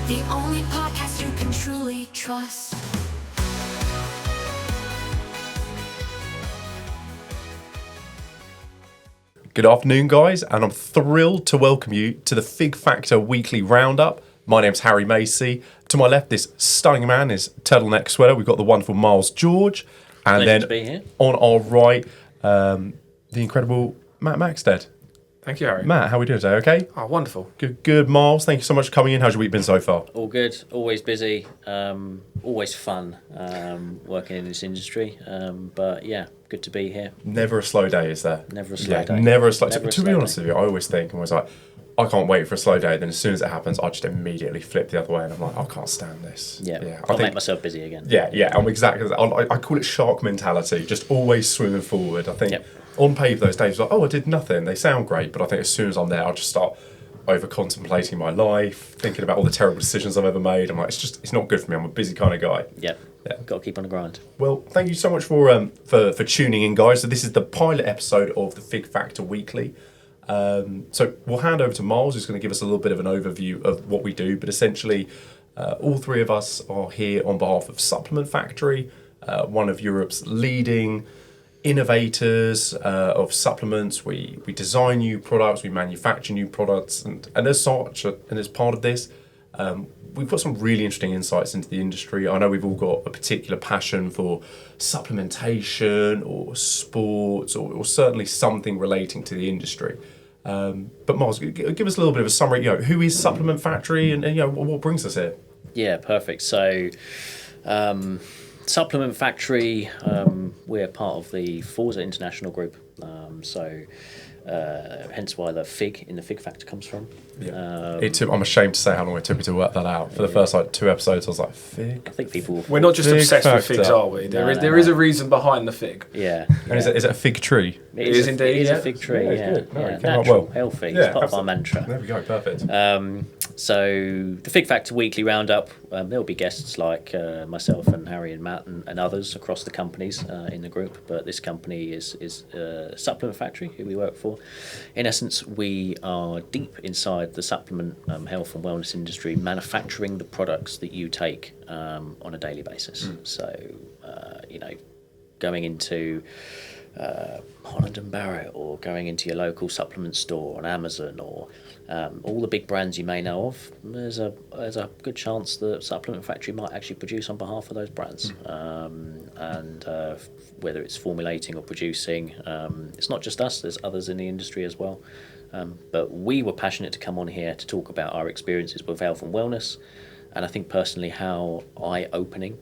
the only podcast you can truly trust. Good afternoon, guys, and I'm thrilled to welcome you to the Fig Factor Weekly Roundup. My name's Harry Macy. To my left, this stunning man is Turtleneck Sweater. We've got the wonderful Miles George. And Pleasure then to be here. on our right, the incredible Matt Maxted. Thank you, Harry. Matt, how are we doing today? Okay? Oh, wonderful. Good, Miles. Thank you so much for coming in. How's your week been so far? All good, always busy, always fun working in this industry. But yeah, good to be here. Never a slow day, is there? Never a slow day. Never a slow Never a To be slow honest day. with you, I always think, I can't wait for a slow day. Then as soon as it happens, I just immediately flip the other way and I'm like, I can't stand this. Yeah, I I'll make myself busy again. Yeah, I'm exactly. I call it shark mentality, just always swimming forward. I think on paper those days, like, I did nothing. They sound great, but I think as soon as I'm there, I'll just start over contemplating my life, thinking about all the terrible decisions I've ever made. I'm like, it's not good for me. I'm a busy kind of guy. Yeah. Got to keep on the grind. Well, thank you so much for tuning in, guys. So this is the pilot episode of the Fig Factor Weekly. So we'll hand over to Miles, who's going to give us a little bit of an overview of what we do. But essentially, all three of us are here on behalf of Supplement Factory, one of Europe's leading innovators of supplements. We design new products, we manufacture new products, and as such, and as part of this, we've got some really interesting insights into the industry. I know we've all got a particular passion for supplementation or sports or certainly something relating to the industry. But Miles, give us a little bit of a summary. Who is Supplement Factory, and what brings us here? Yeah, perfect. So, Supplement Factory, we're part of the Forza International Group. Hence why the fig in the Fig Factor comes from. I'm ashamed to say how long it took me to work that out. For the first 2 episodes, I was like, fig? I think people... We're not just Fig obsessed with factor. figs, are we? There is a reason behind the fig. Yeah. And is it a fig tree? It is indeed, It is yeah. a fig tree, Yeah, yeah. it's good. No, it came out Natural, well. healthy. Yeah, It's part of our absolutely. mantra. There we go, perfect. So the Fig Factor Weekly Roundup, there'll be guests like myself and Harry and Matt and others across the companies in the group. But this company is Supplement Factory, who we work for. In essence, we are deep inside the supplement health and wellness industry, manufacturing the products that you take on a daily basis. So, going into Holland and Barrett, or going into your local supplement store on Amazon, or all the big brands you may know of, there's a good chance that Supplement Factory might actually produce on behalf of those brands. Whether it's formulating or producing, it's not just us, there's others in the industry as well. But we were passionate to come on here to talk about our experiences with health and wellness. And I think personally how eye-opening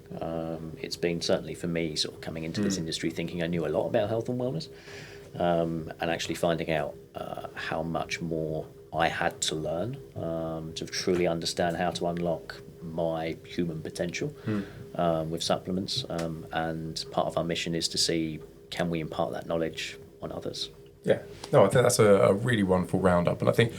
it's been, certainly for me, sort of coming into this industry thinking I knew a lot about health and wellness, and actually finding out how much more I had to learn to truly understand how to unlock my human potential with supplements. And part of our mission is to see, can we impart that knowledge on others? Yeah, no, I think that's a really wonderful roundup. And I think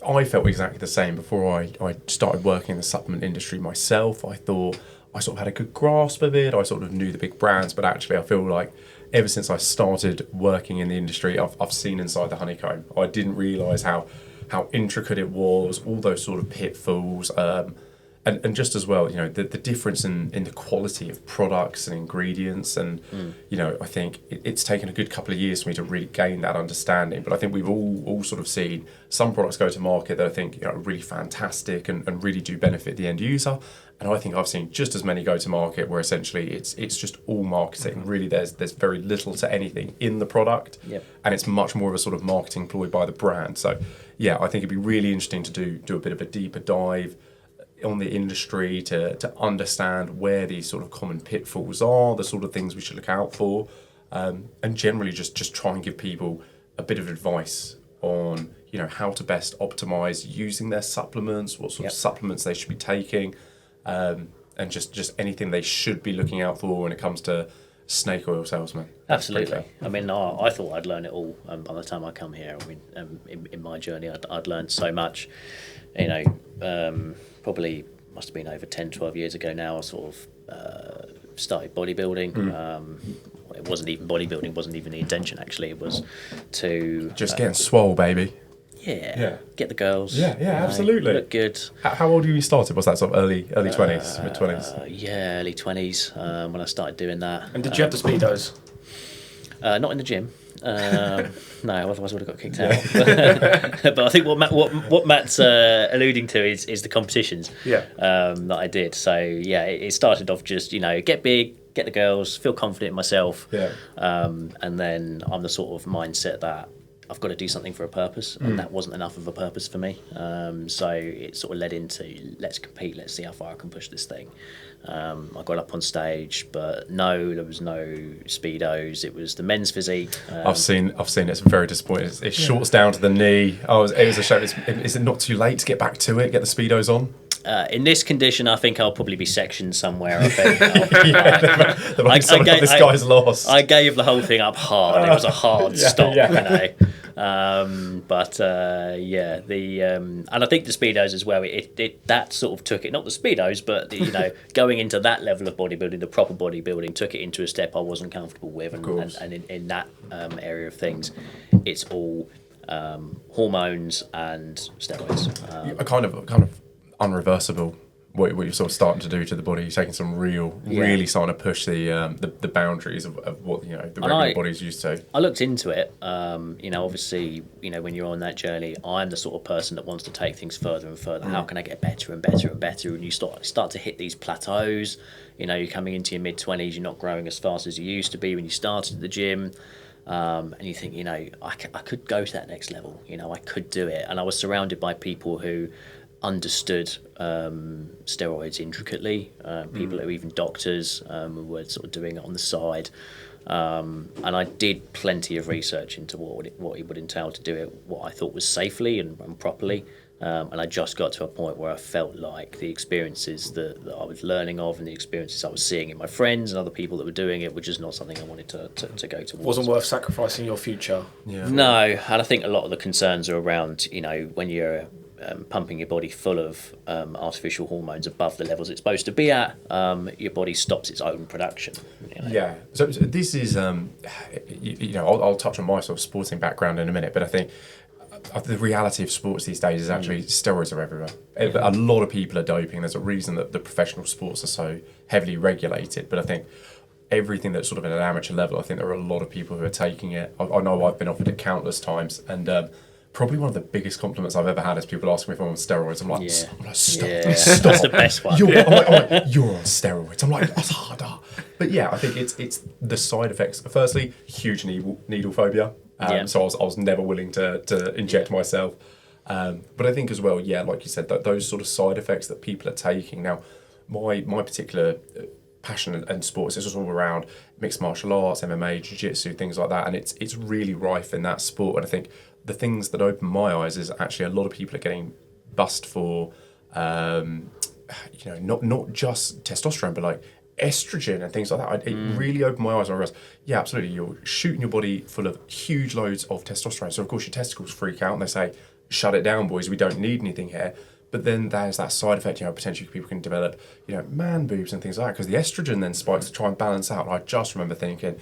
I felt exactly the same before I started working in the supplement industry myself. I thought I sort of had a good grasp of it. I sort of knew the big brands, but actually I feel like ever since I started working in the industry, I've seen inside the honeycomb. I didn't realise how intricate it was, all those sort of pitfalls, and just as well, the difference in the quality of products and ingredients, and I think it's taken a good couple of years for me to really gain that understanding. But I think we've all sort of seen some products go to market that I think are really fantastic and really do benefit the end user. And I think I've seen just as many go to market where essentially it's just all marketing. Really, there's very little to anything in the product, and it's much more of a sort of marketing ploy by the brand. So yeah, I think it'd be really interesting to do a bit of a deeper dive on the industry to understand where these sort of common pitfalls are, the sort of things we should look out for, and generally just try and give people a bit of advice on how to best optimize using their supplements, what sort of supplements they should be taking, and just anything they should be looking out for when it comes to snake oil salesmen. Absolutely. I mean, I thought I'd learn it all by the time I come here. I mean, in my journey, I'd learned so much. Probably must have been over 10, 12 years ago now, I sort of started bodybuilding. It wasn't even bodybuilding, wasn't even the intention actually. It was to... Just getting swole, baby. Yeah. Get the girls. Yeah, you know, absolutely. Look good. How old were you started? Was that sort of early 20s, mid 20s? Yeah, early 20s when I started doing that. And did you have the speedos? Not in the gym. No, otherwise I would have got kicked out. But I think what Matt's alluding to is the competitions that I did. So yeah, it started off just get big, get the girls, feel confident in myself, and then I'm the sort of mindset that I've got to do something for a purpose, and that wasn't enough of a purpose for me. So it sort of led into let's compete, let's see how far I can push this thing. I got up on stage, but no, there was no speedos. It was the men's physique. I've seen. It's very disappointing. It shorts down to the knee. It was a shame. Is it not too late to get back to it? Get the speedos on. In this condition, I think I'll probably be sectioned somewhere. I think. This guy's lost. I gave the whole thing up hard. It was a hard stop, But and I think the speedos as well. It that sort of took it, not the speedos, but going into that level of bodybuilding, the proper bodybuilding, took it into a step I wasn't comfortable with, and in that area of things, it's all hormones and steroids. A kind of unreversible. What you're sort of starting to do to the body, you're taking some really starting to push the boundaries of what the regular body's used to. I looked into it. Obviously, when you're on that journey, I'm the sort of person that wants to take things further and further. How can I get better and better and better? And you start to hit these plateaus. You're coming into your mid-20s. You're not growing as fast as you used to be when you started the gym. And you think, I could go to that next level. I could do it. And I was surrounded by people who understood steroids intricately, people who even doctors were sort of doing it on the side, and I did plenty of research into what it would entail to do it, what I thought was safely and properly, and I just got to a point where I felt like the experiences that I was learning of and the experiences I was seeing in my friends and other people that were doing it were just not something I wanted to go towards. Wasn't worth sacrificing your future. Yeah. No, and I think a lot of the concerns are around, when you're pumping your body full of artificial hormones above the levels it's supposed to be at, your body stops its own production. Yeah. So this is, I'll touch on my sort of sporting background in a minute, but I think the reality of sports these days is actually steroids are everywhere. A lot of people are doping. There's a reason that the professional sports are so heavily regulated, but I think everything that's sort of at an amateur level, I think there are a lot of people who are taking it. I know I've been offered it countless times, and probably one of the biggest compliments I've ever had is people asking me if I'm on steroids. I'm like, stop. That's the best one. I'm like, you're on steroids. I'm like, that's harder. But yeah, I think it's the side effects. Firstly, huge needle phobia. So I was never willing to inject myself. But I think as well, like you said, that those sort of side effects that people are taking. Now, my particular passion and sports is all around mixed martial arts, MMA, jiu-jitsu, things like that. And it's really rife in that sport. And I think the things that open my eyes is actually a lot of people are getting bussed for, not just testosterone, but like estrogen and things like that. It really opened my eyes. And I realized, yeah, absolutely, you're shooting your body full of huge loads of testosterone. So of course your testicles freak out and they say, shut it down, boys, we don't need anything here. But then there's that side effect, potentially people can develop, man boobs and things like that because the estrogen then spikes to try and balance out. And I just remember thinking,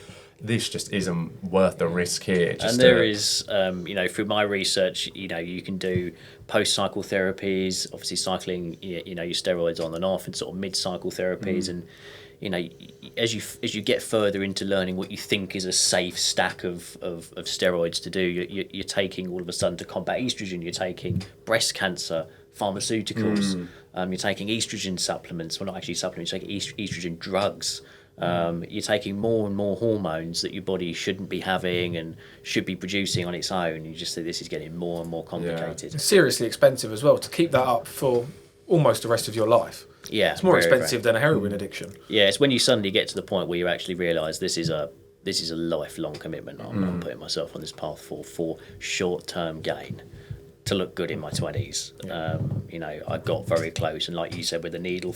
this just isn't worth the risk here. And there is, through my research, you can do post-cycle therapies, obviously cycling, your steroids on and off, and sort of mid-cycle therapies. And, as you get further into learning what you think is a safe stack of steroids to do, you're taking all of a sudden to combat estrogen, you're taking breast cancer, pharmaceuticals, you're taking estrogen supplements, well not actually supplements, you're taking estrogen drugs. You're taking more and more hormones that your body shouldn't be having and should be producing on its own. You just say this is getting more and more complicated. It's seriously expensive as well to keep that up for almost the rest of your life. Yeah, it's more expensive than a heroin addiction. Yeah, it's when you suddenly get to the point where you actually realise this is a lifelong commitment. I'm putting myself on this path for short-term gain. To look good in my 20s. I got very close, and like you said with the needle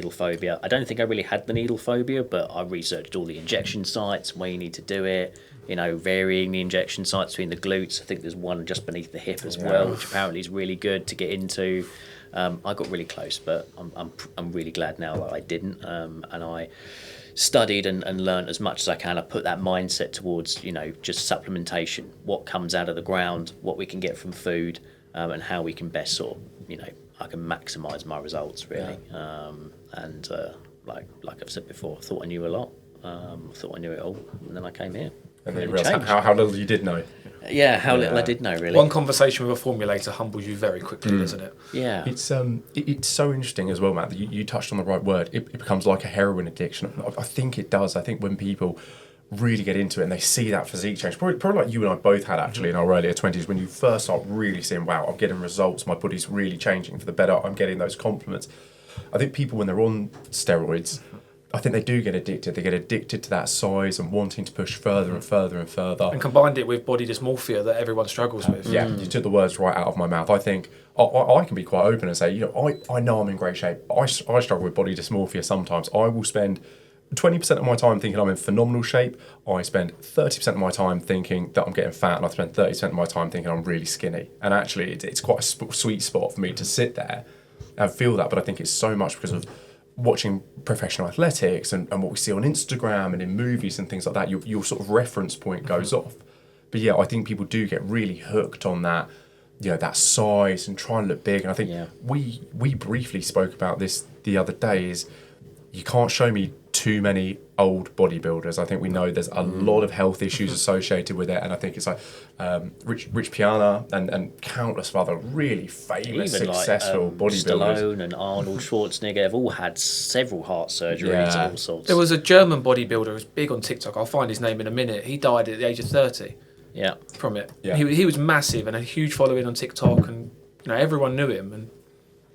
phobia, I don't think I really had the needle phobia, but I researched all the injection sites, where you need to do it, varying the injection sites between the glutes. I think there's one just beneath the hip as well, which apparently is really good to get into. I got really close, but I'm really glad now that I didn't, and I studied and learned as much as I can. I put that mindset towards, just supplementation, what comes out of the ground, what we can get from food, and how we can best sort of, I can maximise my results really. Like I've said before, I thought I knew a lot. Thought I knew it all, and then I came here. And then you realised how little you did know. Yeah, how little I did know, really. One conversation with a formulator humbles you very quickly, doesn't it? Yeah. It's so interesting as well, Matt, that you touched on the right word. It becomes like a heroin addiction. I think it does. I think when people really get into it and they see that physique change, probably like you and I both had actually in our earlier 20s, when you first start really seeing, wow, I'm getting results, my body's really changing for the better, I'm getting those compliments. I think people, when they're on steroids, I think they do get addicted. They get addicted to that size and wanting to push further and further and further. And combined it with body dysmorphia that everyone struggles with. Yeah, you took the words right out of my mouth. I think I can be quite open and say, I know I'm in great shape. I struggle with body dysmorphia sometimes. I will spend 20% of my time thinking I'm in phenomenal shape. I spend 30% of my time thinking that I'm getting fat, and I spend 30% of my time thinking I'm really skinny. And actually, it's quite a sweet spot for me to sit there and feel that. But I think it's so much because of watching professional athletics and what we see on Instagram and in movies and things like that. Your sort of reference point goes off. But yeah, I think people do get really hooked on that, that size and try and look big. And I think we briefly spoke about this the other day, is you can't show me too many old bodybuilders. I think we know there's a lot of health issues associated with it, and I think it's like Rich Piana and countless other really famous, even successful bodybuilders. Stallone and Arnold Schwarzenegger have all had several heart surgeries and all sorts. There was a German bodybuilder who's big on TikTok. I'll find his name in a minute. He died at the age of 30. Yeah. From it. Yeah. He was massive and a huge following on TikTok, and everyone knew him, and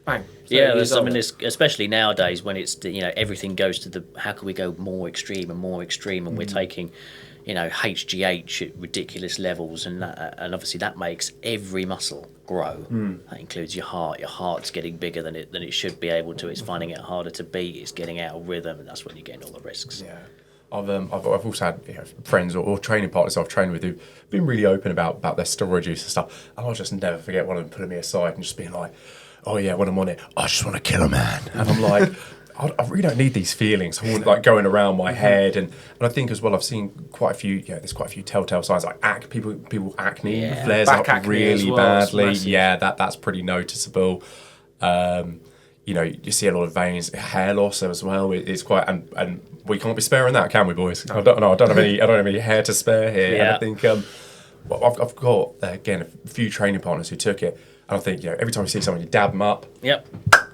bang. Yeah, especially nowadays when it's everything goes to the how can we go more extreme, and we're taking HGH at ridiculous levels, and obviously that makes every muscle grow. That includes your heart. Your heart's getting bigger than it should be able to. It's finding it harder to beat. It's getting out of rhythm, and that's when you're getting all the risks. Yeah. I've also had friends or training partners I've trained with who've been really open about their steroid use and stuff, and I'll just never forget one of them putting me aside and just being like, oh yeah, when I'm on it, I just want to kill a man. And I'm like, I really don't need these feelings like going around my head. And I think as well, I've seen quite a few, there's quite a few telltale signs, like people acne flares back up really well, badly. Yeah, that's pretty noticeable. You see a lot of veins, hair loss as well. It's quite, and we can't be sparing that, can we, boys? No. I don't have any hair to spare here. Yeah. And I think I've got again a few training partners who took it. And I think, every time you see someone, you dab them up. Yep.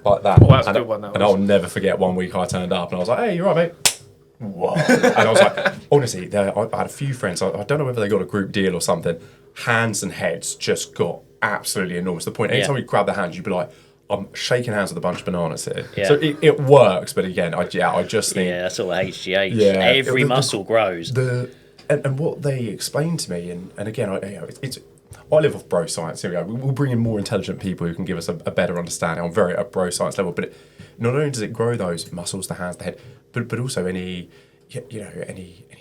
Like that. Oh, that's a good one. And I'll never forget one week I turned up and I was like, hey, you all right, mate? Whoa. And I was like, honestly, I had a few friends, I don't know whether they got a group deal or something, hands and heads just got absolutely enormous. To the point, anytime you grab their hands, you'd be like, I'm shaking hands with a bunch of bananas here. Yeah. So it works, but again, I just think... Yeah, that's all HGH. Yeah, Every muscle grows. And what they explained to me, and again, I live off bro science. Here we go. We'll bring in more intelligent people who can give us a better understanding on a bro science level. But not only does it grow those muscles, the hands, the head, but also any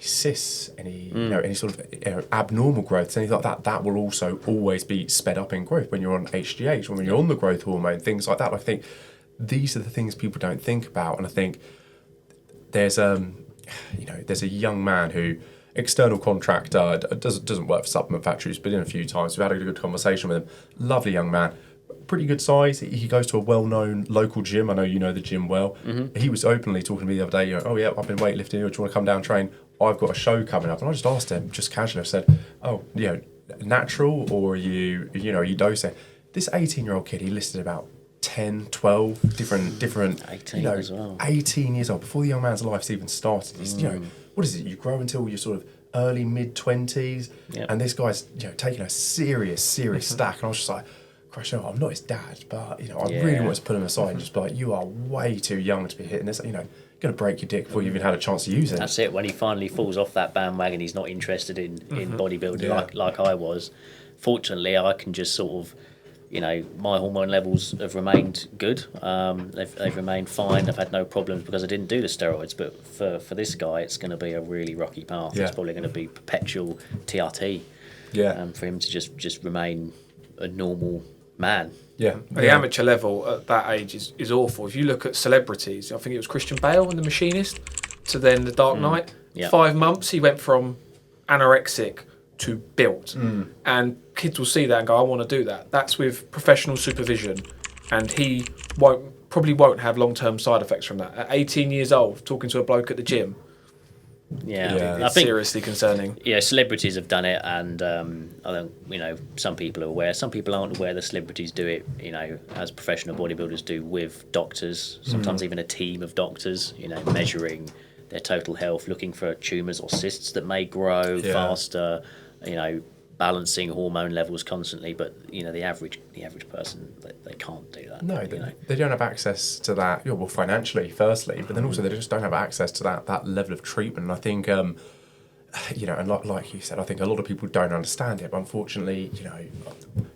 cysts, any sort of abnormal growths, anything like that will also always be sped up in growth when you're on HGH, when you're on the growth hormone, things like that. I think these are the things people don't think about, and I think there's a young man who, external contractor, doesn't work for supplement factories, but in a few times we've had a good conversation with him. Lovely young man, pretty good size. He goes to a well-known local gym. I know you know the gym well. Mm-hmm. He was openly talking to me the other day. Oh yeah, I've been weightlifting. Do you want to come down and train? I've got a show coming up, and I just asked him, just casually. I said, "Oh, natural, or are you dosing?" This 18-year-old kid, he listed about 10, 12 different 18 as well. 18 years old, before the young man's life's even started. He's, what is it? You grow until you're sort of early mid-20s, and this guy's taking a serious stack. And I was just like, Christ, I'm not his dad, but I really wanted to put him aside and just be like, you are way too young to be hitting this. Going to break your dick before you even had a chance to use it. That's it. When he finally falls off that bandwagon, he's not interested in bodybuilding like I was. Fortunately, I can just sort of, my hormone levels have remained good. They've remained fine. I've had no problems because I didn't do the steroids. But for this guy, it's going to be a really rocky path. It's probably going to be perpetual TRT. For him to just remain a normal man. The amateur level at that age is awful. If you look at celebrities, I think it was Christian Bale and The Machinist. to then The Dark Knight. Yeah. 5 months, he went from anorexic to built. And kids will see that and go, I want to do that. That's with professional supervision. And he probably won't have long-term side effects from that. At 18 years old, talking to a bloke at the gym, Yeah, it's seriously concerning. Yeah, celebrities have done it, and I think some people are aware. Some people aren't aware that celebrities do it. As professional bodybuilders do with doctors. Sometimes even a team of doctors. Measuring their total health, looking for tumours or cysts that may grow faster. Balancing hormone levels constantly, but the average person they can't do that. No, they don't have access to that. Well, financially, firstly, but then also they just don't have access to that level of treatment. And I think, and like you said, I think a lot of people don't understand it. But unfortunately,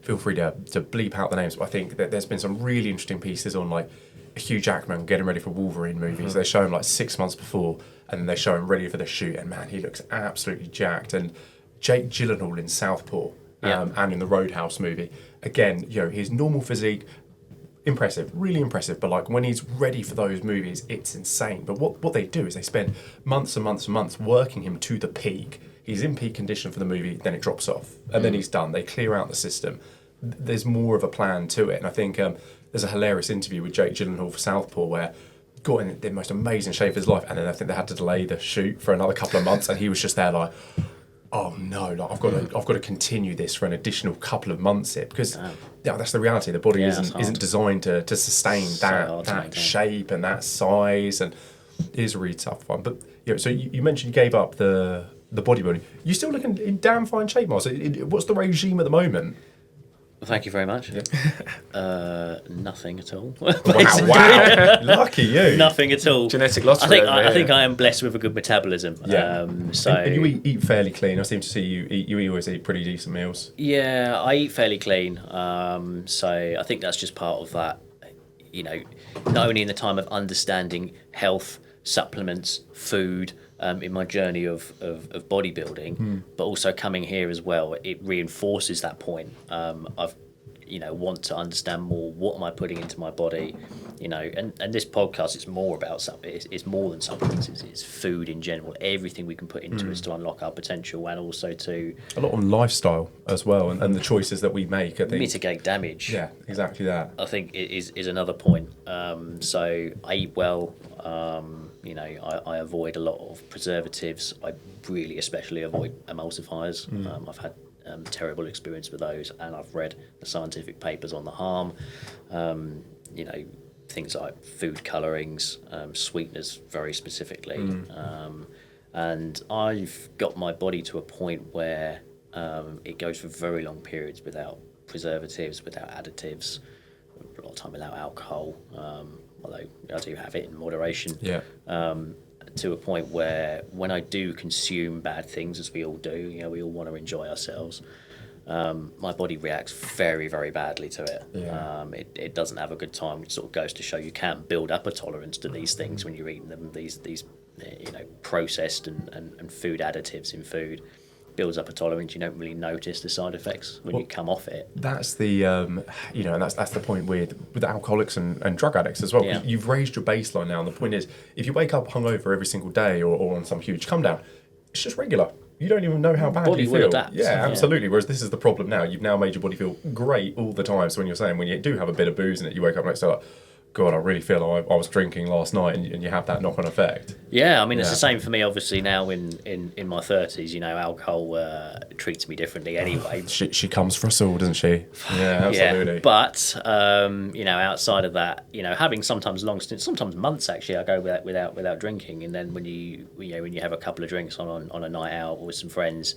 feel free to bleep out the names. But I think that there's been some really interesting pieces on like Hugh Jackman getting ready for Wolverine movies. They show him like 6 months before, and then they show him ready for the shoot, and man, he looks absolutely jacked. And Jake Gyllenhaal in Southpaw and in the Roadhouse movie. Again, his normal physique, impressive, really impressive. But like when he's ready for those movies, it's insane. But what they do is they spend months and months and months working him to the peak. He's in peak condition for the movie, then it drops off. And then he's done. They clear out the system. There's more of a plan to it. And I think there's a hilarious interview with Jake Gyllenhaal for Southpaw where got in the most amazing shape of his life. And then I think they had to delay the shoot for another couple of months. And he was just there like, oh no, like I've got to continue this for an additional couple of months here because that's the reality. The body isn't designed to sustain that shape and that size, and it is a really tough one. But so you mentioned you gave up the bodybuilding. You still looking in damn fine shape, Miles. What's the regime at the moment? Well, thank you very much. Yeah. Nothing at all. Wow. Lucky you. Nothing at all. Genetic lottery. I think I am blessed with a good metabolism. Yeah. And you eat fairly clean. I seem to see you always eat pretty decent meals. Yeah, I eat fairly clean. So I think that's just part of that. Not only in the time of understanding health, supplements, food. In my journey of bodybuilding, but also coming here as well, it reinforces that point. I've want to understand more what am I putting into my body, and this podcast is more about something. It's more than supplements. It's food in general. Everything we can put into us to unlock our potential, and also to a lot on lifestyle as well, and the choices that we make. I think mitigate damage. Yeah, exactly that. I think it is another point. So I eat well. I avoid a lot of preservatives. I really especially avoid emulsifiers. I've had terrible experience with those, and I've read the scientific papers on the harm. Things like food colorings, sweeteners very specifically. And I've got my body to a point where it goes for very long periods without preservatives, without additives, a lot of time without alcohol. Although I do have it in moderation, to a point where when I do consume bad things, as we all do, we all want to enjoy ourselves, my body reacts very, very badly to it. Yeah. It doesn't have a good time, which sort of goes to show you can build up a tolerance to these things when you're eating them, these processed and food additives in food. Builds up a tolerance. You don't really notice the side effects when you come off it. That's the and that's the point with alcoholics and drug addicts as well. Yeah. You've raised your baseline now, and the point is, if you wake up hungover every single day or on some huge come down, it's just regular. You don't even know how bad Body you will feel. adapt. Yeah, absolutely. Whereas this is the problem now. You've now made your body feel great all the time. So when you're saying when you do have a bit of booze in it, you wake up next day like, God, I really feel like I was drinking last night, and you have that knock-on effect. Yeah, I mean, it's the same for me, obviously, now in my 30s, alcohol treats me differently anyway. She comes for us all, doesn't she? Yeah, absolutely. Yeah, but, outside of that, having sometimes long stints, sometimes months, actually, I go without drinking, and then when you have a couple of drinks on a night out with some friends,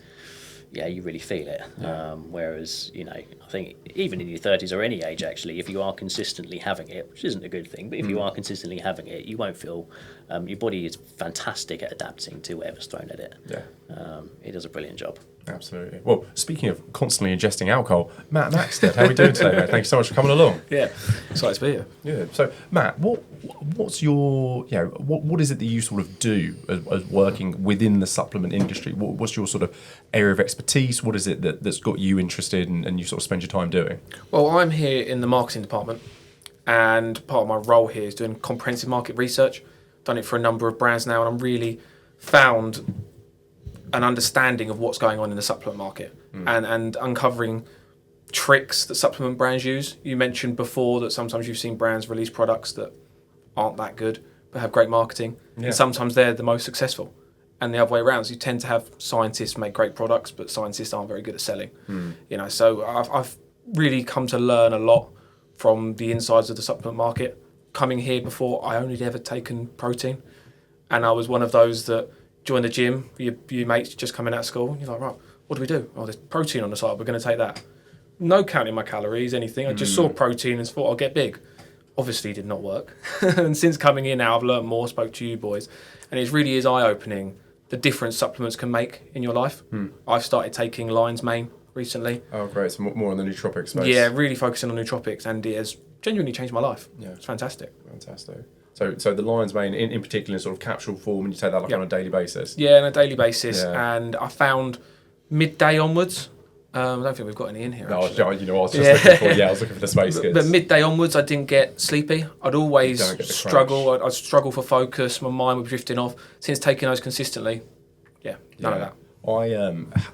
yeah, you really feel it. Yeah. Whereas, I think even in your 30s or any age, actually, if you are consistently having it, which isn't a good thing, but if you are consistently having it, you won't feel, your body is fantastic at adapting to whatever's thrown at it. Yeah. It does a brilliant job. Absolutely. Well, speaking of constantly ingesting alcohol, Matt Maxted, how are we doing today, mate? Thank you so much for coming along. Yeah, excited to be here. Yeah. So, Matt, what's your, what is it that you sort of do as working within the supplement industry? What's your sort of area of expertise? What is it that's got you interested and you sort of spend your time doing? Well, I'm here in the marketing department, and part of my role here is doing comprehensive market research. done it for a number of brands now, and I'm really found an understanding of what's going on in the supplement market and uncovering tricks that supplement brands use. You mentioned before that sometimes you've seen brands release products that aren't that good but have great marketing, and sometimes they're the most successful. And the other way around, so you tend to have scientists make great products, but scientists aren't very good at selling. You know, so I've really come to learn a lot from the insides of the supplement market. Coming here before, I only ever taken protein, and I was one of those that joined the gym. Your mates just coming out of school, you're like, right, what do we do? Oh, there's protein on the side. We're going to take that. No counting my calories, anything. I just saw protein and thought I'll get big. Obviously, it did not work. And since coming in now, I've learned more. Spoke to you boys, and it really is eye opening. The difference supplements can make in your life. I've started taking lion's mane recently. Oh, great. So more on the nootropic space. Yeah, really focusing on nootropics, and it has genuinely changed my life. Yeah. It's fantastic. Fantastic. So the lion's mane, in particular, in sort of capsule form, and you take that on a daily basis? Yeah, on a daily basis. Yeah. And I found midday onwards, I don't think we've got any in here. No, I was just looking for. Yeah, I was looking for the space kids. But midday onwards, I didn't get sleepy. I'd always struggle. I'd struggle for focus. My mind would be drifting off. Since taking those consistently, none of that.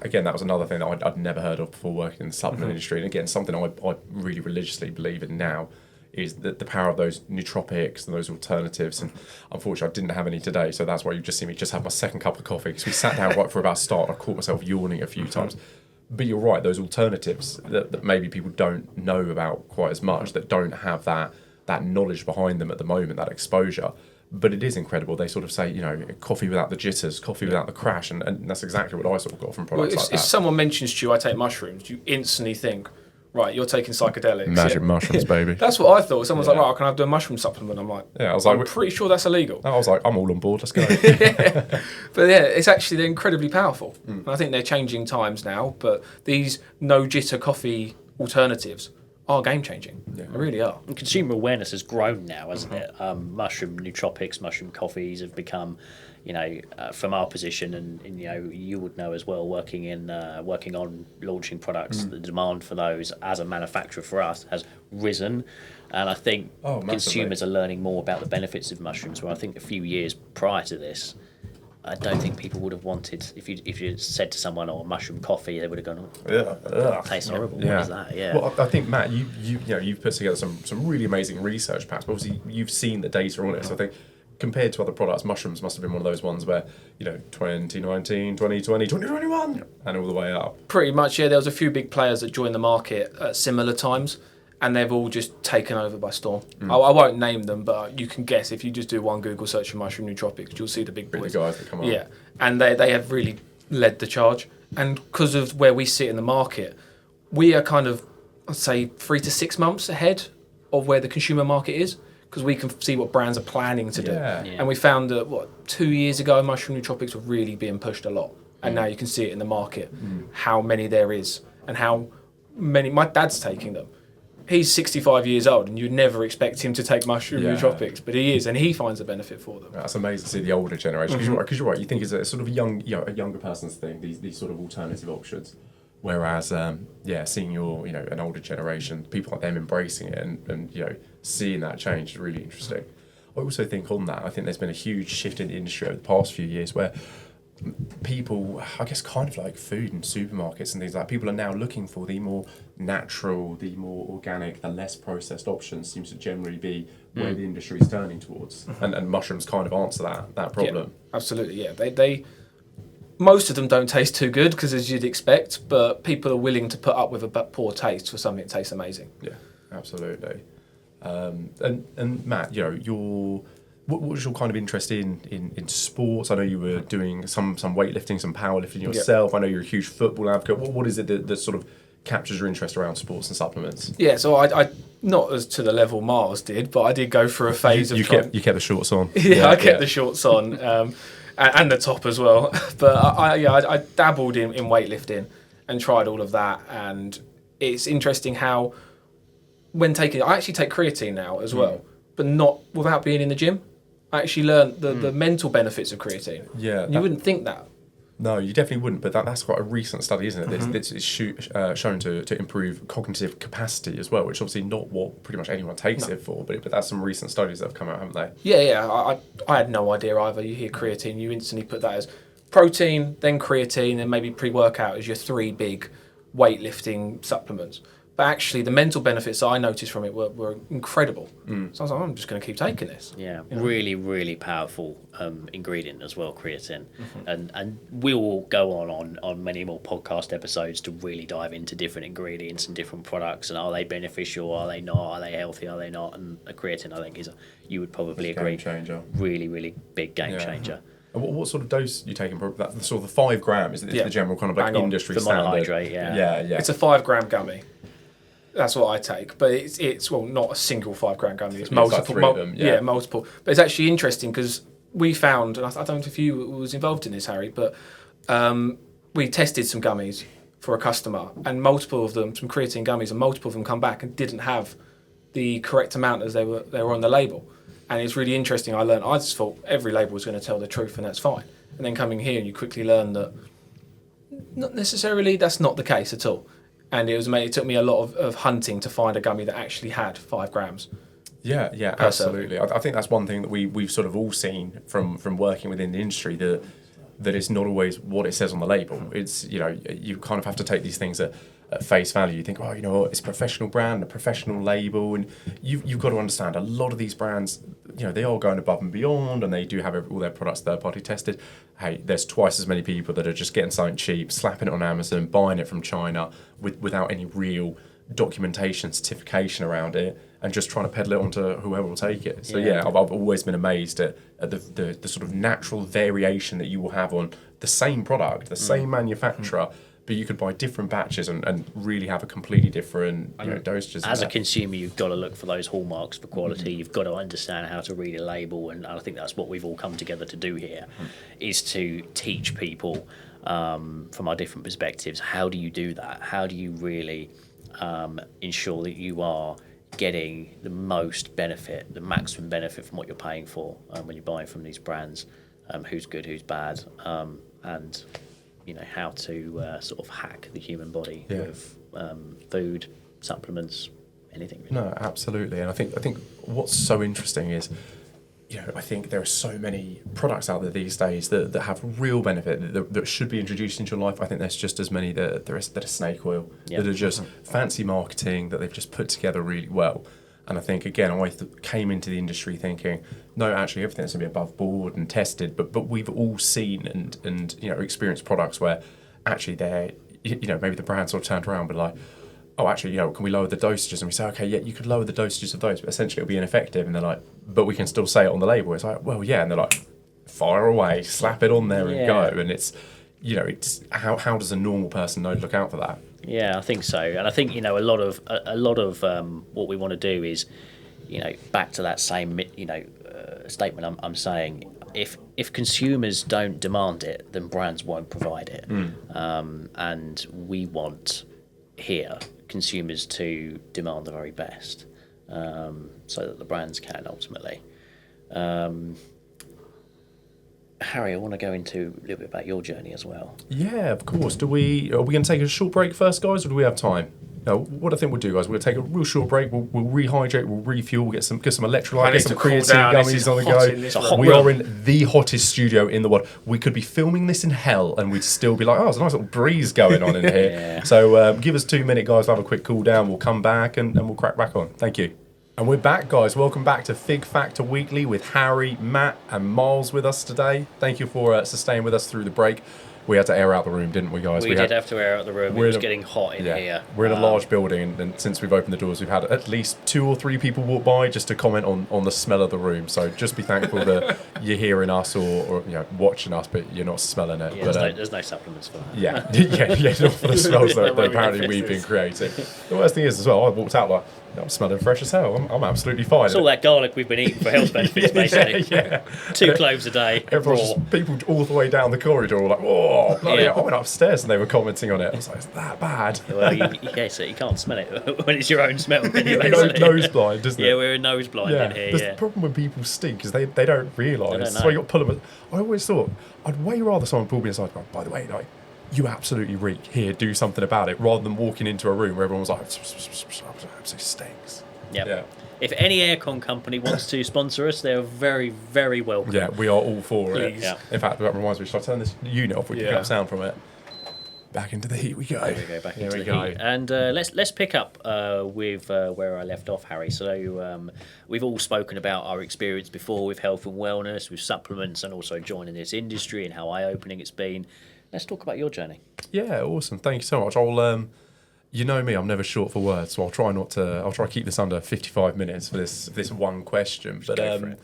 Again, that was another thing that I'd never heard of before working in the supplement industry. And again, something I really religiously believe in now is that the power of those nootropics and those alternatives. And unfortunately, I didn't have any today, so that's why you just see me just have my second cup of coffee, because we sat down right for about start. I caught myself yawning a few times. But you're right, those alternatives that maybe people don't know about quite as much, that don't have that knowledge behind them at the moment, that exposure. But it is incredible. They sort of say, you know, coffee without the jitters, coffee without the crash, and that's exactly what I sort of got from products like that. If someone mentions to you, I take mushrooms, you instantly think, right, you're taking psychadics. Magic mushrooms, baby. That's what I thought. Someone's like, right, can I do a mushroom supplement? I'm like, I'm pretty sure that's illegal. I was like, I'm all on board, let's go. But yeah, it's actually, they're incredibly powerful. And I think they're changing times now, but these no jitter coffee alternatives are game changing. They really are. And consumer awareness has grown now, hasn't it? Mushroom nootropics, mushroom coffees have become, you know, from our position, and you know, you would know as well, working on launching products, the demand for those as a manufacturer for us has risen, and I think consumers are learning more about the benefits of mushrooms. Where I think a few years prior to this, I don't think people would have wanted, if you said to someone, "Oh, mushroom coffee," they would have gone, "Oh, tastes horrible." What is that? Yeah. Well, I think, Matt, you've put together some really amazing research, perhaps. But obviously, you've seen the data on it. So I think, compared to other products, mushrooms must have been one of those ones where, you know, 2019, 2020, 2021, and all the way up. Pretty much, yeah. There was a few big players that joined the market at similar times, and they've all just taken over by storm. I won't name them, but you can guess if you just do one Google search for mushroom nootropics, you'll see the big boys. The guys that come on. Yeah, and they have really led the charge. And because of where we sit in the market, we are kind of, I'd say, 3 to 6 months ahead of where the consumer market is, because we can see what brands are planning to do. And we found that, 2 years ago, mushroom nootropics were really being pushed a lot. And now you can see it in the market, how many there is, and how many, my dad's taking them. He's 65 years old, and you'd never expect him to take mushroom nootropics, but he is, and he finds a benefit for them. That's amazing to see the older generation, because you're right. You think it's a sort of a younger person's thing, these sort of alternative options. Whereas, seeing an older generation, people like them embracing it and seeing that change is really interesting. I also think on that, I think there's been a huge shift in the industry over the past few years where people, I guess, kind of like food and supermarkets and things like that, people are now looking for the more natural, the more organic, the less processed options seems to generally be where the industry is turning towards. And mushrooms kind of answer that problem. Yeah, absolutely, yeah. They most of them don't taste too good, because as you'd expect, but people are willing to put up with a poor taste for something that tastes amazing. Yeah, absolutely. And Matt, what was your kind of interest in sports? I know you were doing some weightlifting, some powerlifting yourself. I know you're a huge football advocate. What is it that sort of captures your interest around sports and supplements? Yeah, so I not as to the level Miles did, but I did go through a phase you kept the shorts on. I kept the shorts on, and the top as well. But I dabbled in weightlifting and tried all of that, and it's interesting how when taking, I actually take creatine now as well, but not without being in the gym. I actually learned the mental benefits of creatine. Yeah, you wouldn't think that. No, you definitely wouldn't. But that's quite a recent study, isn't it? It's shown to improve cognitive capacity as well, which is obviously not what pretty much anyone takes it for. But that's some recent studies that have come out, haven't they? Yeah. I had no idea either. You hear creatine, you instantly put that as protein, then creatine, and maybe pre-workout as your 3 big weightlifting supplements. But actually, the mental benefits that I noticed from it were incredible. So I was like, I'm just going to keep taking this. Yeah, really, really powerful ingredient as well, creatine. And we will go on many more podcast episodes to really dive into different ingredients and different products and are they beneficial, are they not, are they healthy, are they not? And a creatine, I think, you would probably agree, Game changer. Really, really big game changer. And what sort of dose you taking? That sort of the 5 gram is the general kind of like industry for standard. Monohydrate, Yeah. It's a 5 gram gummy. That's what I take, but it's well, not a single 5 gram gummy. It's multiple. Like 3 of them, multiple. But it's actually interesting because we found, and I don't know if you was involved in this, Harry, but we tested some gummies for a customer, and multiple of them, some creatine gummies, and multiple of them come back and didn't have the correct amount as they were on the label. And it's really interesting. I just thought every label was going to tell the truth, and that's fine. And then coming here, you quickly learn that not necessarily that's not the case at all. And it took me a lot of hunting to find a gummy that actually had 5 grams. Yeah, absolutely. I think that's one thing that we've sort of all seen from working within the industry, that it's not always what it says on the label. It's, you kind of have to take these things at face value. You think, it's a professional brand, a professional label, and you've got to understand a lot of these brands, they are going above and beyond, and they do have all their products third-party tested. Hey, there's twice as many people that are just getting something cheap, slapping it on Amazon, buying it from China without any real documentation, certification around it, and just trying to peddle it onto whoever will take it. So I've always been amazed at the sort of natural variation that you will have on the same product, the same manufacturer, but you could buy different batches and really have a completely different dosages. As a consumer, you've got to look for those hallmarks for quality. You've got to understand how to read a label, and I think that's what we've all come together to do here, is to teach people from our different perspectives. How do you do that? How do you really ensure that you are getting the most benefit, the maximum benefit from what you're paying for when you're buying from these brands? Who's good, who's bad, and how to sort of hack the human body with food, supplements, anything really. No, absolutely. And I think what's so interesting is, I think there are so many products out there these days that have real benefit that should be introduced into your life. I think there's just as many that are snake oil, that are just fancy marketing that they've just put together really well. And I think, again, I came into the industry thinking, no, actually everything's going to be above board and tested. But we've all seen and experienced products where actually they're, maybe the brand sort of turned around, but like, oh, actually, can we lower the dosages? And we say, okay, yeah, you could lower the dosages of those, but essentially it'll be ineffective. And they're like, but we can still say it on the label. It's like, well, yeah. And they're like, fire away, slap it on there and go. And it's, it's how does a normal person know to look out for that? Yeah, I think so, and I think a lot of what we want to do is, back to that same statement I'm saying. If consumers don't demand it, then brands won't provide it, and we want here consumers to demand the very best, so that the brands can ultimately. Harry, I want to go into a little bit about your journey as well. Yeah, of course. Are we going to take a short break first, guys, or do we have time? No, what I think we'll do, guys, we'll take a real short break. We'll rehydrate, we'll refuel, we'll get some electrolyte, get some creatine gummies on the go. We are in the hottest studio in the world. We could be filming this in hell, and we'd still be like, there's a nice little breeze going on in here. So give us 2 minutes, guys. We'll have a quick cool down. We'll come back and we'll crack back on. Thank you. And we're back, guys. Welcome back to Fig Factor Weekly with Harry, Matt, and Miles with us today. Thank you for staying with us through the break. We had to air out the room, didn't we, guys? We did have to air out the room. It was getting hot in here. We're in a large building, and since we've opened the doors, we've had at least 2 or 3 people walk by just to comment on the smell of the room. So just be thankful that you're hearing us or watching us, but you're not smelling it. Yeah, but, there's no supplements for that. Yeah, not for the smells that apparently we've been creating. The worst thing is as well, I walked out like, I'm smelling fresh as hell. I'm absolutely fine. It's all that garlic we've been eating for health benefits, basically. Yeah. 2 cloves a day, Everyone's raw. people all the way down the corridor were like, oh, bloody Yeah. hell. I went upstairs and they were commenting on it. I was like, is that bad? Well, so you can't smell it when it's your own smell, can you? Nose blind, isn't it? Yeah, we're nose blind in here, The problem when people stink is they don't realise. They don't So know. you got to pull them. I always thought, I'd way rather someone pull me aside and go, by the way, like, you absolutely reek. Here, do something about it, rather than walking into a room where everyone was like, absolutely stinks. Yep. Yeah. If any aircon company wants to sponsor us, they're very, very welcome. Yeah, we are all for it. Please. Yeah. In fact, that reminds me, should I turn this unit off? We can Yeah. pick up sound from it. Back into the heat we go. There we go, back Here into we the go. heat. And let's pick up with where I left off, Harry. So we've all spoken about our experience before with health and wellness, with supplements, and also joining this industry and how eye-opening it's been. Let's talk about your journey. Yeah, awesome. Thank you so much. I'll, you know me, I'm never short for words, so I'll try to keep this under 55 minutes for this one question. But go for it.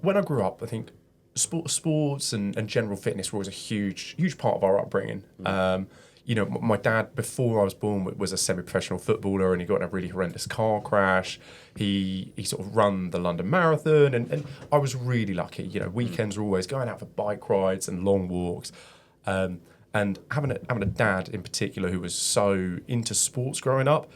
when I grew up, I think sports and general fitness were always a huge part of our upbringing. My dad, before I was born, was a semi-professional footballer, and he got in a really horrendous car crash. He sort of run the London Marathon, and I was really lucky. Weekends were always going out for bike rides and long walks. And having a dad in particular who was so into sports growing up,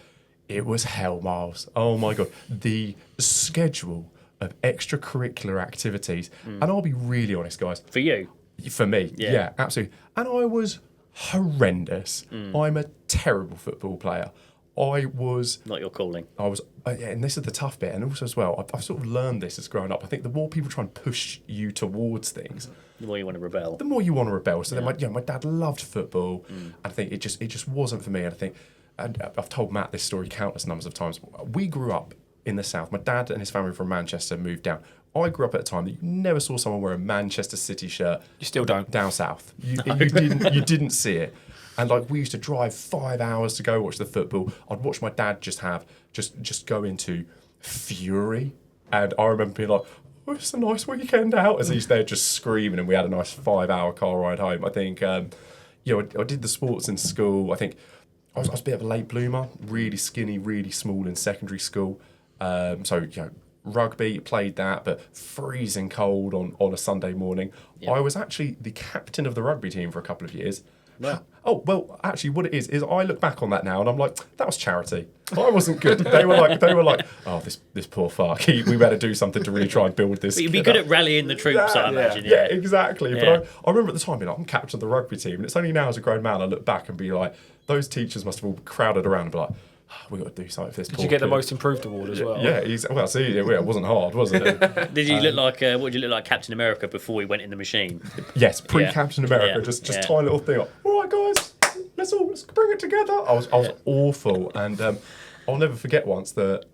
it was hell, Miles. Oh my God. The schedule of extracurricular activities, and I'll be really honest, guys. For you? For me, Yeah. yeah, absolutely. And I was horrendous. I'm a terrible football player. Not your calling. And this is the tough bit, and also as well, I've sort of learned this as growing up. I think the more people try and push you towards things, The more you want to rebel. the more you want to rebel. So then, my dad loved football, and I think it just wasn't for me. And I think, and I've told Matt this story countless numbers of times. We grew up in the South. My dad and his family from Manchester moved down. I grew up at a time that you never saw someone wear a Manchester City shirt. You still don't. Down south. You didn't see it. And like we used to drive 5 hours to go watch the football. I'd watch my dad just go into fury. And I remember being like, oh, it's a nice weekend out, as he's there just screaming, and we had a nice 5-hour car ride home. I think, I did the sports in school. I think I was a bit of a late bloomer, really skinny, really small in secondary school. Rugby, played that, but freezing cold on a Sunday morning. Yeah. I was actually the captain of the rugby team for a couple of years. Wow. Oh, well, actually, what it is I look back on that now and I'm like, that was charity. I wasn't good. They were like, oh, this poor fuck. We better do something to really try and build this. But you'd be kid good up. at rallying the troops, I imagine. Yeah, exactly. Yeah. But I remember at the time being like, I'm captain of the rugby team, and it's only now as a grown man I look back and be like, those teachers must have all crowded around and be like, we got to do something for this. Did you get the most improved award as well? Yeah, it wasn't hard, was it? Did you look like what did you look like Captain America before he went in the machine? Yes, pre-Captain America, Yeah. just Yeah. tie a little thing up. All right, guys, let's bring it together. I was awful, and I'll never forget once that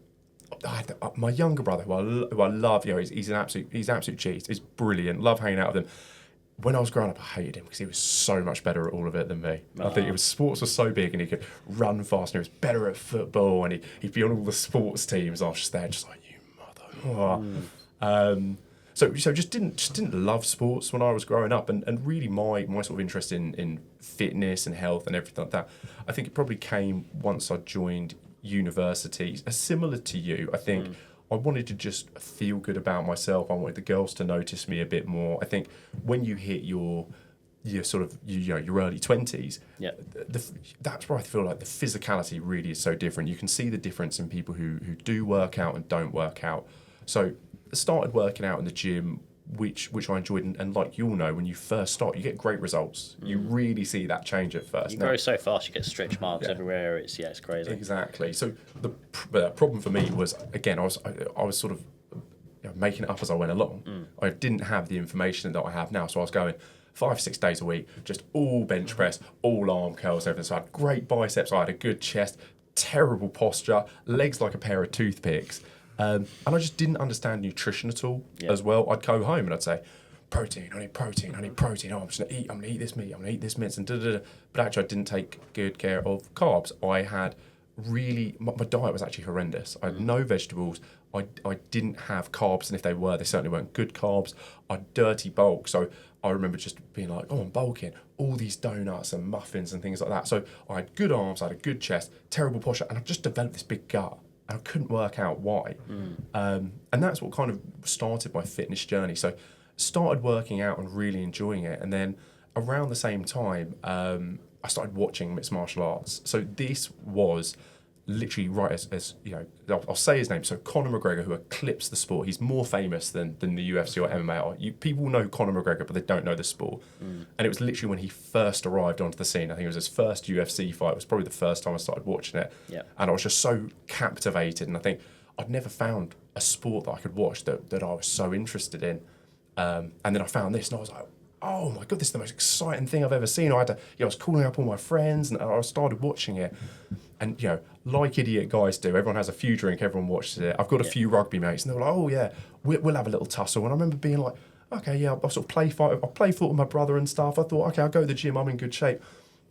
my younger brother, who I love, he's an absolute cheese. He's brilliant. Love hanging out with him. When I was growing up, I hated him because he was so much better at all of it than me. I think sports was so big, and he could run fast, and he was better at football, and he'd be on all the sports teams. I was just there, just like, you mother. So just didn't love sports when I was growing up, and really my sort of interest in fitness and health and everything like that, I think it probably came once I joined university. Similar to you, I think. I wanted to just feel good about myself. I wanted the girls to notice me a bit more. I think when you hit your early 20s, Yeah. that's where I feel like the physicality really is so different. You can see the difference in people who do work out and don't work out. So I started working out in the gym, which I enjoyed, and like you all know, when you first start, you get great results. You really see that change at first. You Now- grow so fast, you get stretch marks everywhere. It's crazy. Exactly. So the problem for me was, again, I was sort of making it up as I went along. I didn't have the information that I have now, so I was going 5-6 days a week, just all bench press, all arm curls, everything. So I had great biceps, I had a good chest, terrible posture, legs like a pair of toothpicks. And I just didn't understand nutrition at all as well. I'd go home and I'd say, protein, I need protein. Oh, I'm just going to eat this meat, I'm going to eat this mince, and da-da-da. But actually, I didn't take good care of carbs. I had really, my diet was actually horrendous. I had no vegetables. I didn't have carbs, and if they were, they certainly weren't good carbs. I had dirty bulk, so I remember just being like, oh, I'm bulking, all these donuts and muffins and things like that. So I had good arms, I had a good chest, terrible posture, and I just developed this big gut. And I couldn't work out why. And that's what kind of started my fitness journey. So started working out and really enjoying it. And then around the same time, I started watching mixed martial arts. So this was literally right as you know, I'll say his name. So Conor McGregor, who eclipsed the sport. He's more famous than the UFC or MMA are. People know Conor McGregor, but they don't know the sport. And it was literally when he first arrived onto the scene. I think it was his first UFC fight. It was probably the first time I started watching it. Yep. And I was just so captivated. And I think I'd never found a sport that I could watch that I was so interested in. And then I found this, and I was like, oh my God, this is the most exciting thing I've ever seen. I was calling up all my friends, and I started watching it. And, like idiot guys do, everyone has a few drink, everyone watches it. I've got a few rugby mates, and they were like, oh yeah, we'll have a little tussle. And I remember being like, okay, yeah, I'll sort of play foot with my brother and stuff. I thought, okay, I'll go to the gym, I'm in good shape.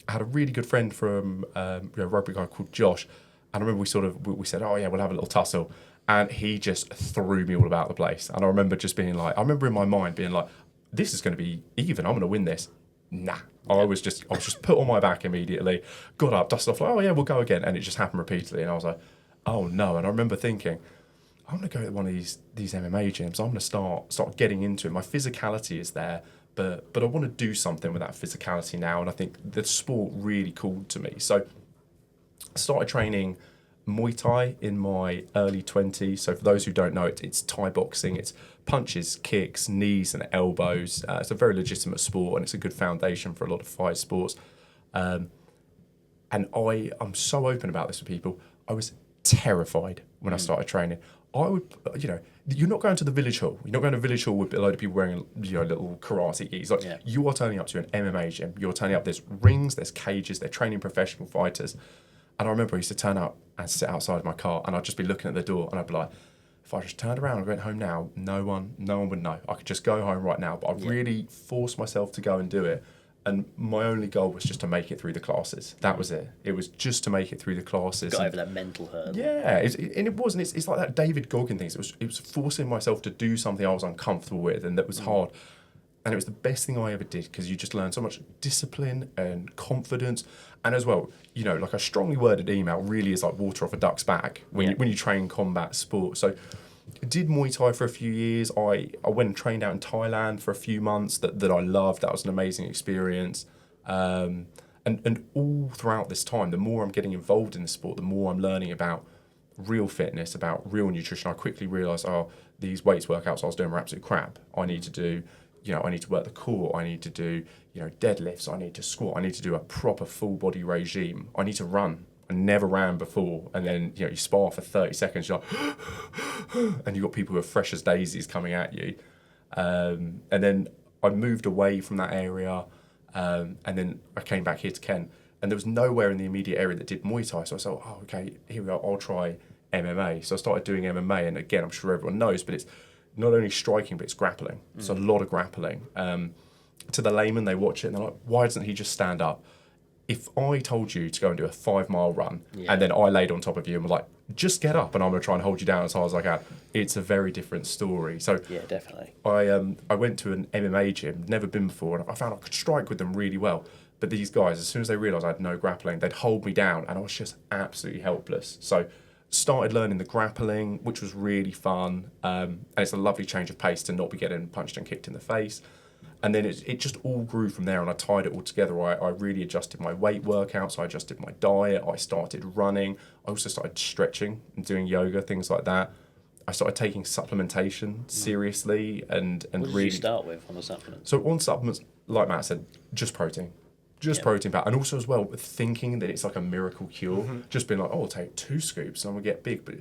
I had a really good friend from a rugby guy called Josh, and I remember we said, oh yeah, we'll have a little tussle. And he just threw me all about the place. And I remember just being like, in my mind being like, this is going to be even, I'm going to win this. Nah. I was just put on my back immediately, got up, dusted off, like, oh yeah, we'll go again. And it just happened repeatedly. And I was like, oh no. And I remember thinking, I'm going to go to one of these MMA gyms. I'm going to start getting into it. My physicality is there, but I want to do something with that physicality now. And I think the sport really called to me. So I started training Muay Thai in my early 20s. So for those who don't know, it's Thai boxing. It's punches, kicks, knees and elbows. It's a very legitimate sport, and it's a good foundation for a lot of fight sports. And I'm so open about this with people. I was terrified when I started training. I would, you're not going to the village hall. You're not going to village hall with a load of people wearing, little karate gis. You are turning up to an MMA gym. You're turning up, there's rings, there's cages, they're training professional fighters. And I remember I used to turn up and sit outside my car, and I'd just be looking at the door, and I'd be like, if I just turned around and went home now, no one would know. I could just go home right now. But I really forced myself to go and do it. And my only goal was just to make it through the classes. That was it. It was just to make it through the classes. Got over that mental hurdle. Yeah, and it wasn't. It's like that David Goggin thing. It was forcing myself to do something I was uncomfortable with, and that was hard. And it was the best thing I ever did, because you just learn so much discipline and confidence. And as well, like a strongly worded email really is like water off a duck's back when you train combat sport. So I did Muay Thai for a few years. I went and trained out in Thailand for a few months that I loved. That was an amazing experience. And all throughout this time, the more I'm getting involved in the sport, the more I'm learning about real fitness, about real nutrition. I quickly realised, these weights workouts I was doing were absolute crap. I need to do... I need to work the core, I need to do, deadlifts, I need to squat, I need to do a proper full body regime, I need to run. I never ran before. And then, you spar for 30 seconds, you're like, and you've got people who are fresh as daisies coming at you. And then I moved away from that area, and then I came back here to Kent, and there was nowhere in the immediate area that did Muay Thai. So I thought, okay, here we go, I'll try MMA. So I started doing MMA, and again, I'm sure everyone knows, but it's not only striking, but it's grappling. It's a lot of grappling. To the layman, they watch it and they're like, why doesn't he just stand up? If I told you to go and do a 5-mile run, and then I laid on top of you and was like, just get up and I'm going to try and hold you down as hard as I can, it's a very different story. So yeah, definitely. I went to an MMA gym, never been before, and I found I could strike with them really well. But these guys, as soon as they realised I had no grappling, they'd hold me down, and I was just absolutely helpless. So started learning the grappling, which was really fun, and it's a lovely change of pace to not be getting punched and kicked in the face. And then it just all grew from there, and I tied it all together. I really adjusted my weight workouts, I adjusted my diet, I started running, I also started stretching and doing yoga, things like that. I started taking supplementation seriously and What did really... you start with on the supplements? So on supplements, like Matt said, just protein. Protein powder. And also as well, thinking that it's like a miracle cure. Just being like, I'll take 2 scoops and I'm going to get big. But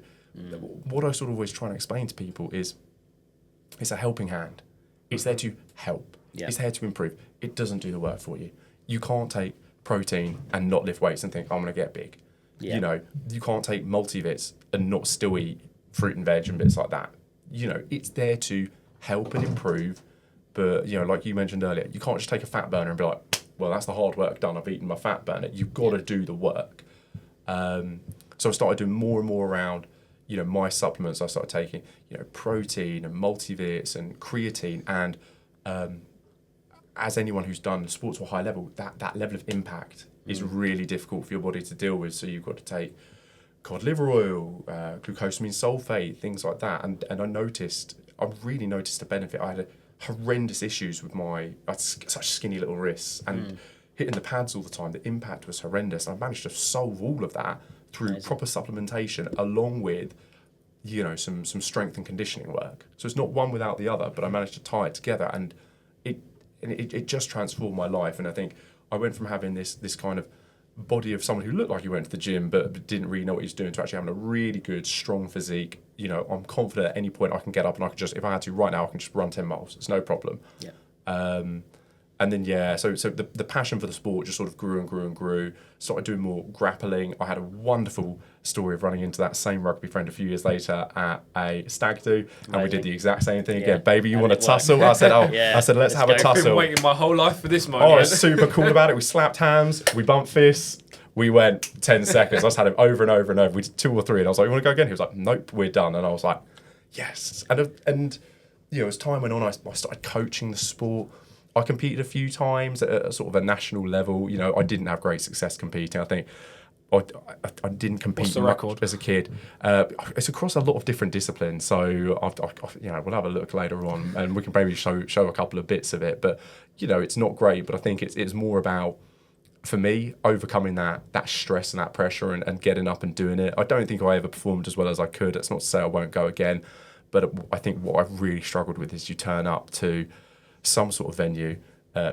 what I sort of always try and explain to people is it's a helping hand. It's there to help. It's there to improve. It doesn't do the work for you. You can't take protein and not lift weights and think, I'm going to get big. You can't take multivits and not still eat fruit and veg and bits like that. It's there to help and improve. But, like you mentioned earlier, you can't just take a fat burner and be like, well, that's the hard work done. I've eaten my fat burner. You've got to do the work. So I started doing more and more around, my supplements. I started taking, protein and multivits and creatine. And as anyone who's done sports to a high level, that level of impact is really difficult for your body to deal with. So you've got to take cod liver oil, glucosamine sulfate, things like that. And I really noticed the benefit. I had horrendous issues with I had such skinny little wrists and hitting the pads all the time. The impact was horrendous. And I managed to solve all of that through proper supplementation, along with, some strength and conditioning work. So it's not one without the other, but I managed to tie it together, and it just transformed my life. And I think I went from having this kind of body of someone who looked like he went to the gym but didn't really know what he was doing, to actually having a really good, strong physique. I'm confident at any point I can get up and I can just, if I had to right now, I can just run 10 miles. It's no problem. Yeah. And then, so the passion for the sport just sort of grew and grew and grew. Started doing more grappling. I had a wonderful story of running into that same rugby friend a few years later at a stag do, and we did the exact same thing again. Baby, you want to tussle? I said, let's have a tussle. I've been waiting my whole life for this moment. I was super cool about it. We slapped hands, we bumped fists. We went 10 seconds. I just had him over and over and over. We did 2 or 3, and I was like, "You want to go again?" He was like, "Nope, we're done." And I was like, "Yes." And as time went on, I started coaching the sport. I competed a few times at a sort of a national level. I didn't have great success competing. I think I didn't compete What's the much record? as a kid. It's across a lot of different disciplines. So we'll have a look later on, and we can maybe show a couple of bits of it. But it's not great. But I think it's more about, for me, overcoming that stress and that pressure and getting up and doing it. I don't think I ever performed as well as I could. That's not to say I won't go again. But I think what I've really struggled with is you turn up to some sort of venue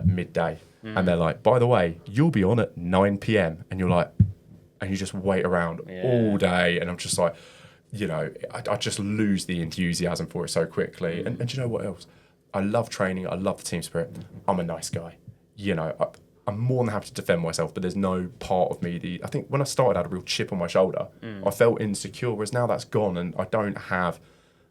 midday and they're like, "By the way, you'll be on at 9 p.m. and you're like, and you just wait around all day. And I'm just like, I just lose the enthusiasm for it so quickly. And do you know what else? I love training. I love the team spirit. I'm a nice guy. I'm more than happy to defend myself, but there's no part of me. I think when I started, I had a real chip on my shoulder. I felt insecure, whereas now that's gone, and I don't have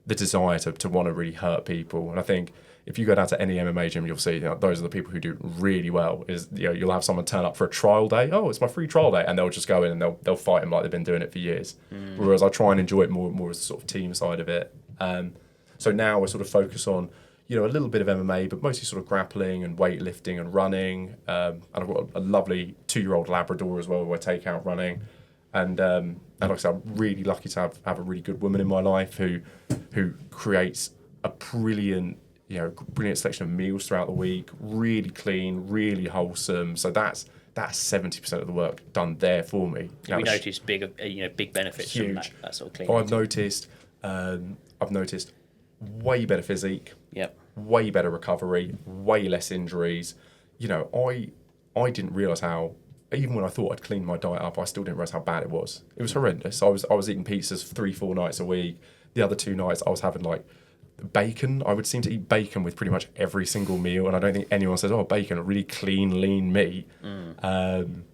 the desire to want to really hurt people. And I think if you go down to any MMA gym, you'll see those are the people who do really well. You'll have someone turn up for a trial day. Oh, it's my free trial day, and they'll just go in and they'll fight him like they've been doing it for years. Whereas I try and enjoy it more as a sort of team side of it. So now we're sort of focused on a little bit of MMA, but mostly sort of grappling and weightlifting and running. And I've got a lovely 2-year-old Labrador as well, who I take out running. And like I said, I'm really lucky to have a really good woman in my life who creates a brilliant selection of meals throughout the week, really clean, really wholesome. So that's 70% of the work done there for me. We noticed big benefits huge. From that sort of cleaning. I've noticed way better physique. Yep. Way better recovery, way less injuries. I didn't realise how, even when I thought I'd cleaned my diet up, I still didn't realise how bad it was. It was horrendous. I was eating pizzas 3-4 nights a week. The other 2 nights I was having bacon. I would seem to eat bacon with pretty much every single meal, and I don't think anyone says, "Oh, bacon, really clean, lean meat." And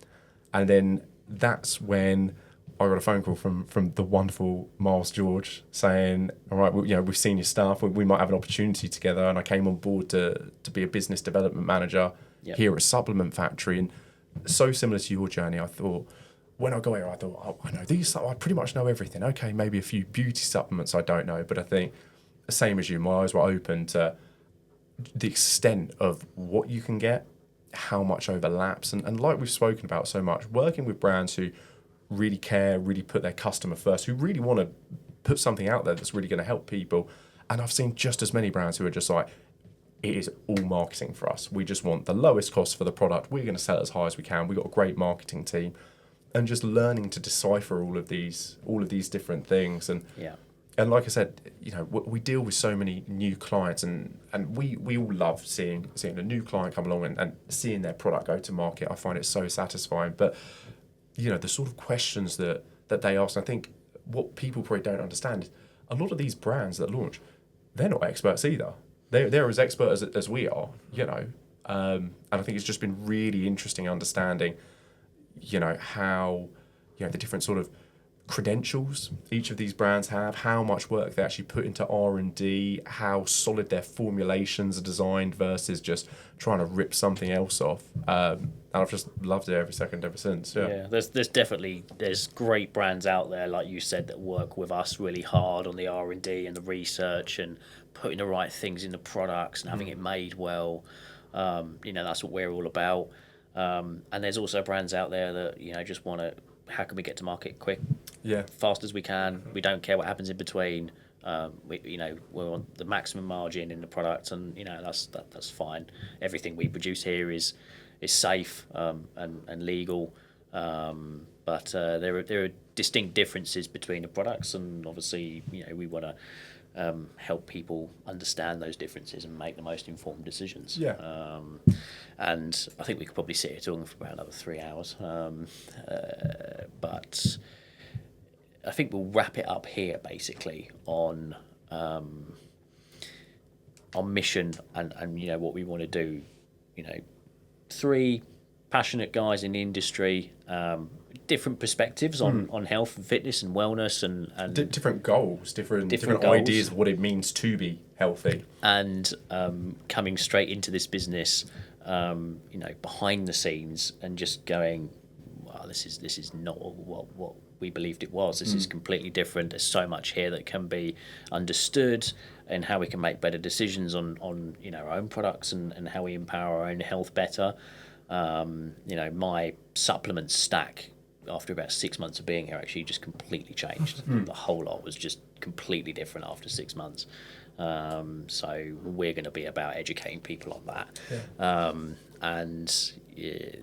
then that's when I got a phone call from the wonderful Miles George saying, "All right, we've seen your stuff. We might have an opportunity together." And I came on board to be a business development manager here at Supplement Factory. And so similar to your journey, I thought, when I got here, I thought, "Oh, I know these. I pretty much know everything. Okay, maybe a few beauty supplements I don't know." But I think, the same as you, my eyes were open to the extent of what you can get, how much overlaps. And like we've spoken about so much, working with brands who really care, really put their customer first, who really want to put something out there that's really going to help people. And I've seen just as many brands who are just like, it is all marketing for us. We just want the lowest cost for the product. We're going to sell it as high as we can. We've got a great marketing team. And just learning to decipher all of these different things. And like I said, we deal with so many new clients, and we all love seeing a new client come along and seeing their product go to market. I find it so satisfying. But the sort of questions that they ask, I think what people probably don't understand is a lot of these brands that launch, they're not experts either. They're as expert as we are, and I think it's just been really interesting understanding, how the different sort of credentials each of these brands have, how much work they actually put into R&D, how solid their formulations are designed versus just trying to rip something else off. And I've just loved it every second ever since. Yeah, there's great brands out there, like you said, that work with us really hard on the R&D and the research and putting the right things in the products and having it made well. That's what we're all about. And there's also brands out there that just want to, how can we get to market quick, fast as we can? We don't care what happens in between. We're on the maximum margin in the product, and that's fine. Everything we produce here is safe and legal, but there are distinct differences between the products, and obviously we want to help people understand those differences and make the most informed decisions. And I think we could probably sit here talking for about another 3 hours, but I think we'll wrap it up here basically on our mission and what we want to do. 3 passionate guys in the industry, different perspectives on health and fitness and wellness and different goals, different goals. ideas of what it means to be healthy. And coming straight into this business, behind the scenes and just going, wow, this is not what we believed it was. This is completely different. There's so much here that can be understood and how we can make better decisions on our own products and how we empower our own health better. My supplement stack after about 6 months of being here actually just completely changed. The whole lot was just completely different after 6 months. So we're going to be about educating people on that. And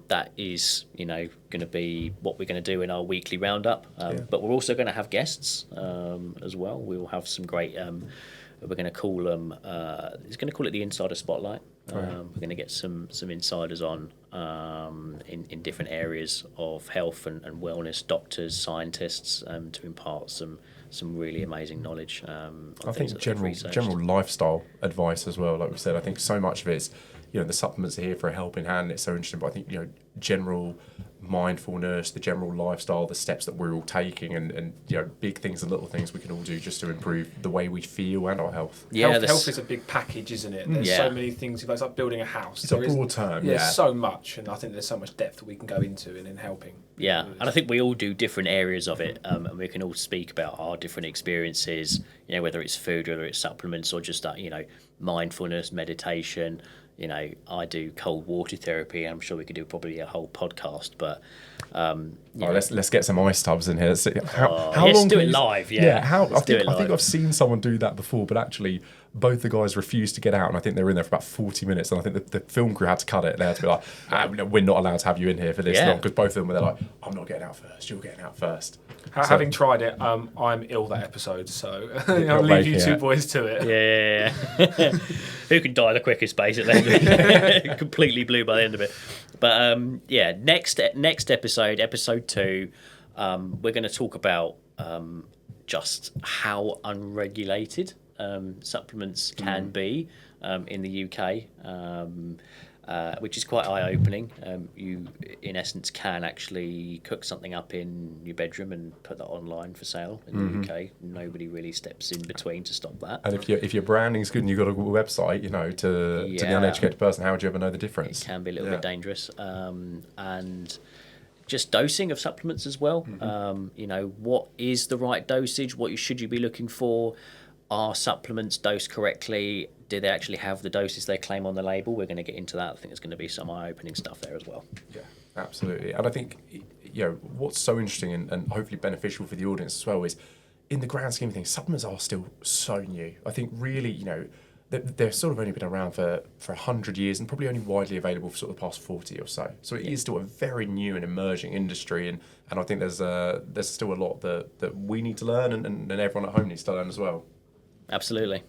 that is, going to be what we're going to do in our weekly roundup. But we're also going to have guests as well. We will have some great, we're going to call them, it's going to call it the Insider Spotlight. We're going to get some insiders on in different areas of health and wellness, doctors, scientists, to impart some really amazing knowledge. I think general lifestyle advice as well. Like we said, I think so much of it is, the supplements are here for a helping hand. It's so interesting, but I think general mindfulness, the general lifestyle, the steps that we're all taking, and big things and little things we can all do just to improve the way we feel and our health. Health is a big package, isn't it? There's so many things. It's like building a house. It's a broad term. There's so much, and I think there's so much depth that we can go into in helping. Yeah, and I think we all do different areas of it, and we can all speak about our different experiences. Whether it's food, whether it's supplements, or just that mindfulness, meditation. I do cold water therapy. I'm sure we could do probably a whole podcast, but let's get some ice tubs in here. Let's see how let's long do it live. I think I've seen someone do that before, but actually both the guys refused to get out, and I think they were in there for about 40 minutes, and I think the film crew had to cut it. They had to be like, no, we're not allowed to have you in here for this long, because both of them were like, I'm not getting out first, you're getting out first. Having tried it, I'm ill that episode, so I'll leave you two boys to it. Yeah. Who can die the quickest, basically. Completely blew by the end of it. But next episode 2, we're going to talk about just how unregulated supplements can be in the UK, which is quite eye-opening. You, in essence, can actually cook something up in your bedroom and put that online for sale in the UK. Nobody really steps in between to stop that. And if your branding's good and you've got a website, to the uneducated person, how would you ever know the difference? It can be a little bit dangerous. And just dosing of supplements as well. What is the right dosage? What should you be looking for? Are supplements dosed correctly? Do they actually have the doses they claim on the label? We're going to get into that. I think there's going to be some eye-opening stuff there as well. Yeah, absolutely. And I think, what's so interesting and hopefully beneficial for the audience as well is, in the grand scheme of things, supplements are still so new. I think really, they've sort of only been around for 100 years and probably only widely available for sort of the past 40 or so. So it is still a very new and emerging industry, and I think there's still a lot that we need to learn and everyone at home needs to learn as well. Absolutely.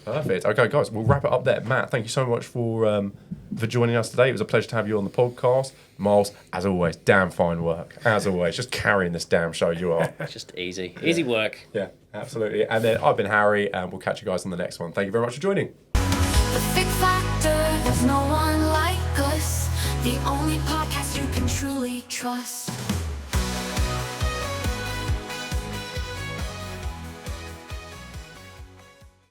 Perfect. Okay, guys, we'll wrap it up there. Matt, thank you so much for joining us today. It was a pleasure to have you on the podcast. Miles, as always, damn fine work. As always, just carrying this damn show, you are. Just easy work. Yeah, absolutely. And then I've been Harry, and we'll catch you guys on the next one. Thank you very much for joining. The Fig Factor, there's no one like us. The only podcast you can truly trust.